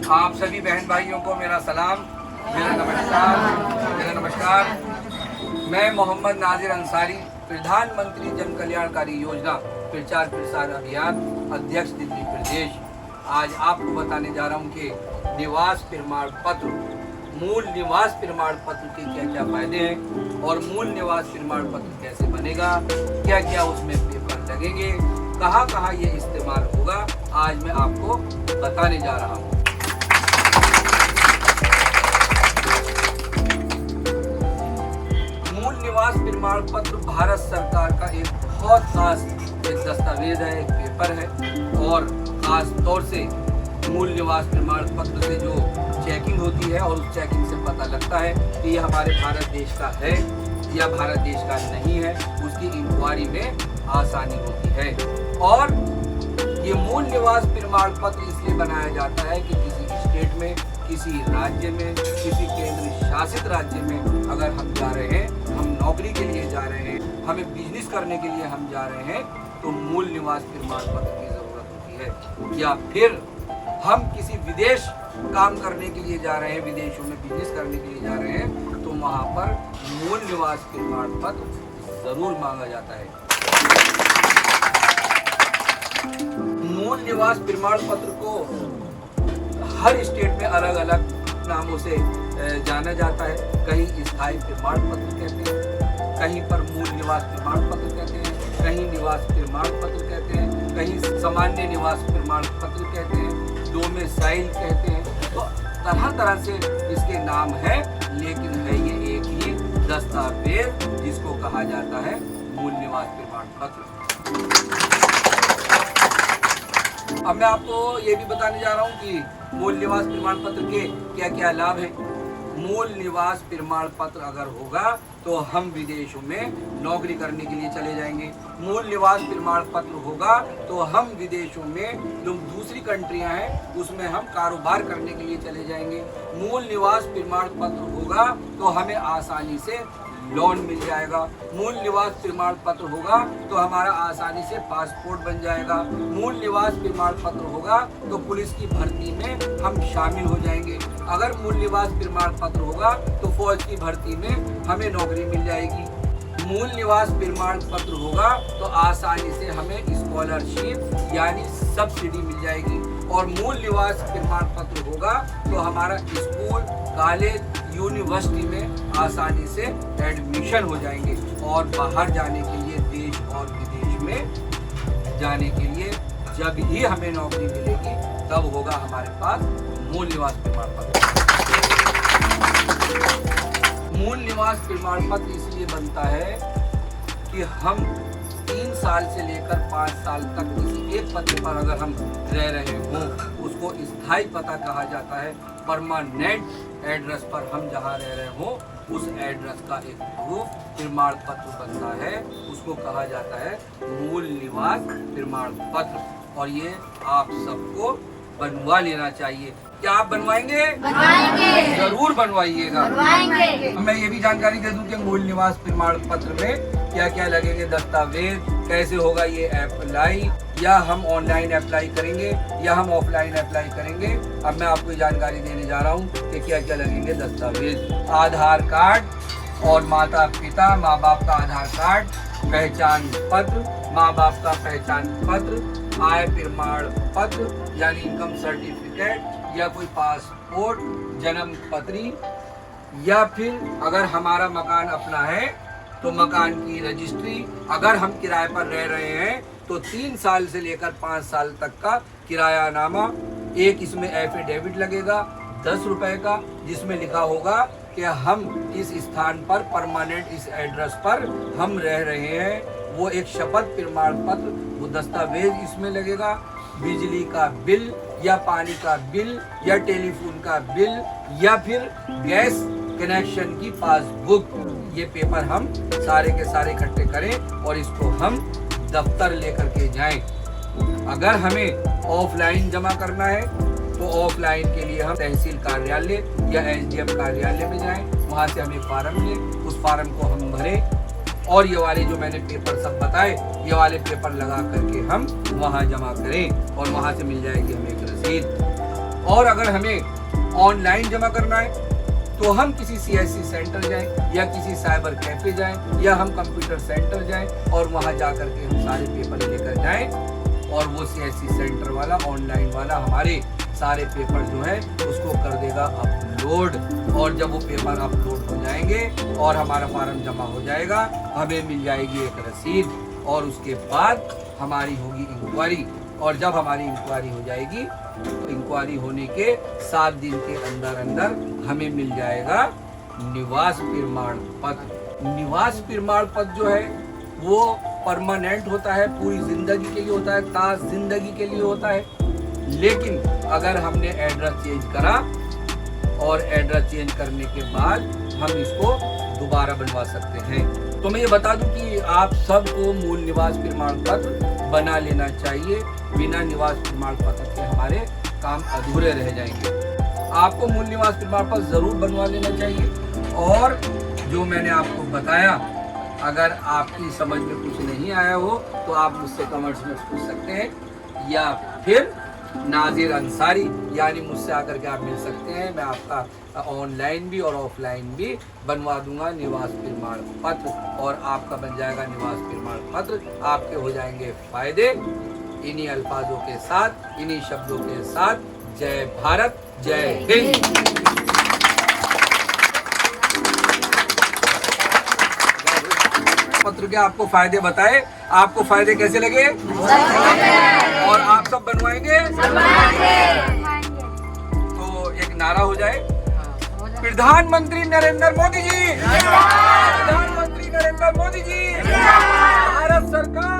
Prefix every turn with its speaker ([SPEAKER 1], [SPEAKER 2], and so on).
[SPEAKER 1] आप सभी बहन भाइयों को मेरा सलाम, मेरा नमस्कार। मैं मोहम्मद नाजिर अंसारी, प्रधानमंत्री जन कल्याणकारी योजना प्रचार प्रसार अभियान अध्यक्ष दिल्ली प्रदेश, आज आपको बताने जा रहा हूँ कि निवास प्रमाण पत्र, मूल निवास प्रमाण पत्र के क्या क्या फायदे हैं और मूल निवास प्रमाण पत्र कैसे बनेगा, क्या क्या उसमें पेपर लगेंगे, कहाँ कहाँ ये इस्तेमाल होगा, आज मैं आपको बताने जा रहा हूँ। मूल निवास प्रमाण पत्र भारत सरकार का एक बहुत खास एक दस्तावेज है, एक पेपर है और खास तौर से मूल निवास प्रमाण पत्र से जो चेकिंग होती है और उस चेकिंग से पता लगता है कि ये हमारे भारत देश का है या भारत देश का नहीं है, उसकी इंक्वायरी में आसानी होती है। और ये मूल निवास प्रमाण पत्र इसलिए बनाया जाता है कि किसी स्टेट में, किसी राज्य में, किसी केंद्र शासित राज्य में अगर हम जा रहे हैं, हम नौकरी के लिए जा रहे हैं, हमें बिजनेस करने के लिए हम जा रहे हैं, तो मूल निवास प्रमाण पत्र की जरूरत होती है। या फिर हम किसी विदेश काम करने के लिए जा रहे हैं, विदेशों में बिजनेस करने के लिए जा रहे हैं, तो वहाँ पर मूल निवास प्रमाण पत्र जरूर मांगा जाता है। मूल निवास प्रमाण पत्र को हर स्टेट में अलग अलग नामों से जाना जाता है। कहीं स्थायी प्रमाण पत्र कहते हैं, कहीं पर मूल निवास प्रमाण पत्र कहते हैं, कहीं निवास प्रमाण पत्र कहते हैं, कहीं सामान्य निवास प्रमाण पत्र कहते हैं, डोमिसाइल कहते हैं। तो तरह तरह से इसके नाम है, लेकिन है ये एक ही दस्तावेज जिसको कहा जाता है मूल निवास प्रमाण पत्र। अब मैं आपको ये भी बताने जा रहा हूँ कि मूल निवास प्रमाण पत्र के क्या क्या लाभ हैं। मूल निवास प्रमाण पत्र अगर होगा तो हम विदेशों में नौकरी करने के लिए चले जाएंगे। मूल निवास प्रमाण पत्र होगा तो हम विदेशों में जो दूसरी कंट्रियां हैं उसमें हम कारोबार करने के लिए चले जाएंगे। मूल निवास प्रमाण पत्र होगा तो हमें आसानी से लोन मिल जाएगा। मूल निवास प्रमाण पत्र होगा तो हमारा आसानी से पासपोर्ट बन जाएगा। मूल निवास प्रमाण पत्र होगा तो पुलिस की भर्ती में हम शामिल हो जाएंगे। अगर मूल निवास प्रमाण पत्र होगा तो फौज की भर्ती में हमें नौकरी मिल जाएगी। मूल निवास प्रमाण पत्र होगा तो आसानी से हमें स्कॉलरशिप यानी सब्सिडी मिल जाएगी। और मूल निवास प्रमाण पत्र होगा तो हमारा स्कूल, कॉलेज, यूनिवर्सिटी में आसानी से एडमिशन हो जाएंगे। और बाहर जाने के लिए, देश और विदेश में जाने के लिए जब ही हमें नौकरी मिलेगी तब होगा हमारे पास मूल निवास प्रमाण पत्र। मूल निवास प्रमाण पत्र इसलिए बनता है कि हम 3 साल से लेकर 5 साल तक किसी एक पते पर अगर हम रह रहे हों, उसको स्थायी पता कहा जाता है। परमानेंट एड्रेस पर हम जहाँ रह रहे हों उस एड्रेस का एक प्रूफ प्रमाण पत्र बनता है, उसको कहा जाता है मूल निवास प्रमाण पत्र। और ये आप सबको बनवा लेना चाहिए। क्या आप बनवाएंगे?
[SPEAKER 2] बनवाएंगे।
[SPEAKER 1] जरूर बनवाइएगा।
[SPEAKER 2] बनवाएंगे।
[SPEAKER 1] मैं ये भी जानकारी दे दूं कि मूल निवास प्रमाण पत्र में क्या क्या लगेंगे दस्तावेज, कैसे होगा ये अप्लाई, या हम ऑनलाइन अप्लाई करेंगे या हम ऑफलाइन अप्लाई करेंगे। अब मैं आपको जानकारी देने जा रहा हूँ कि क्या क्या लगेंगे दस्तावेज। आधार कार्ड और माता पिता, माँ बाप का आधार कार्ड, पहचान पत्र, माँ बाप का पहचान पत्र, आय प्रमाण पत्र यानी इनकम सर्टिफिकेट या कोई पासपोर्ट, जन्म पत्री, या फिर अगर हमारा मकान अपना है तो मकान की रजिस्ट्री। अगर हम किराए पर रह रहे हैं तो 3 साल से लेकर 5 साल तक का किरायानामा। एक इसमें एफिडेविट लगेगा 10 रुपए का, जिसमें लिखा होगा कि हम इस स्थान पर परमानेंट इस एड्रेस पर हम रह रहे हैं। वो एक शपथ प्रमाण पत्र, वो दस्तावेज इसमें लगेगा। बिजली का बिल या पानी का बिल या टेलीफोन का बिल या फिर गैस कनेक्शन की पासबुक, ये पेपर हम सारे के सारे इकट्ठे करें और इसको हम दफ्तर लेकर के जाएं। अगर हमें ऑफलाइन जमा करना है तो ऑफलाइन के लिए हम तहसील कार्यालय या एसडीएम कार्यालय में जाएं, वहाँ से हमें फार्म लें, उस फार्म को हम भरें और ये वाले जो मैंने पेपर सब बताए, ये वाले पेपर लगा करके हम वहाँ जमा करें और वहाँ से मिल जाएगी हमें एक रसीद। और अगर हमें ऑनलाइन जमा करना है तो हम किसी CSC सेंटर जाएं या किसी साइबर कैफे जाएं या हम कंप्यूटर सेंटर जाएं और वहां जाकर के हम सारे पेपर लेकर जाएं और वो CSC सेंटर वाला ऑनलाइन वाला हमारे सारे पेपर जो है उसको कर देगा अपलोड। और जब वो पेपर अपलोड हो जाएंगे और हमारा फॉर्म जमा हो जाएगा, हमें मिल जाएगी एक रसीद और उसके बाद हमारी होगी इंक्वायरी। और जब हमारी इंक्वायरी हो जाएगी तो इंक्वायरी होने के 7 दिन के अंदर अंदर हमें मिल जाएगा निवास प्रमाण पत्र। निवास प्रमाण पत्र जो है वो परमानेंट होता है, पूरी जिंदगी के लिए होता है, खास जिंदगी के लिए होता है। लेकिन अगर हमने एड्रेस चेंज करा और एड्रेस चेंज करने के बाद हम इसको दोबारा बनवा सकते हैं। तो मैं ये बता दूं कि आप सबको मूल निवास प्रमाण पत्र बना लेना चाहिए। बिना निवास प्रमाण पत्र के हमारे काम अधूरे रह जाएंगे। आपको मूल निवास प्रमाण पत्र जरूर बनवा लेना चाहिए। और जो मैंने आपको बताया, अगर आपकी समझ में कुछ नहीं आया हो तो आप मुझसे कमेंट्स में पूछ सकते हैं या फिर नाजिर अंसारी यानी मुझसे आकर के आप मिल सकते हैं। मैं आपका ऑनलाइन भी और ऑफलाइन भी बनवा दूंगा निवास प्रमाण पत्र और आपका बन जाएगा निवास प्रमाण पत्र। आपके हो जाएंगे फायदे। इन्हीं अल्फाजों के साथ, इन्हीं शब्दों के साथ, जय भारत, जय हिंद। पत्र के आपको फायदे बताए, आपको फायदे कैसे लगे और आप सब बनवाएंगे? तो एक नारा हो जाए, प्रधानमंत्री नरेंद्र मोदी जी, प्रधानमंत्री नरेंद्र मोदी जी, भारत सरकार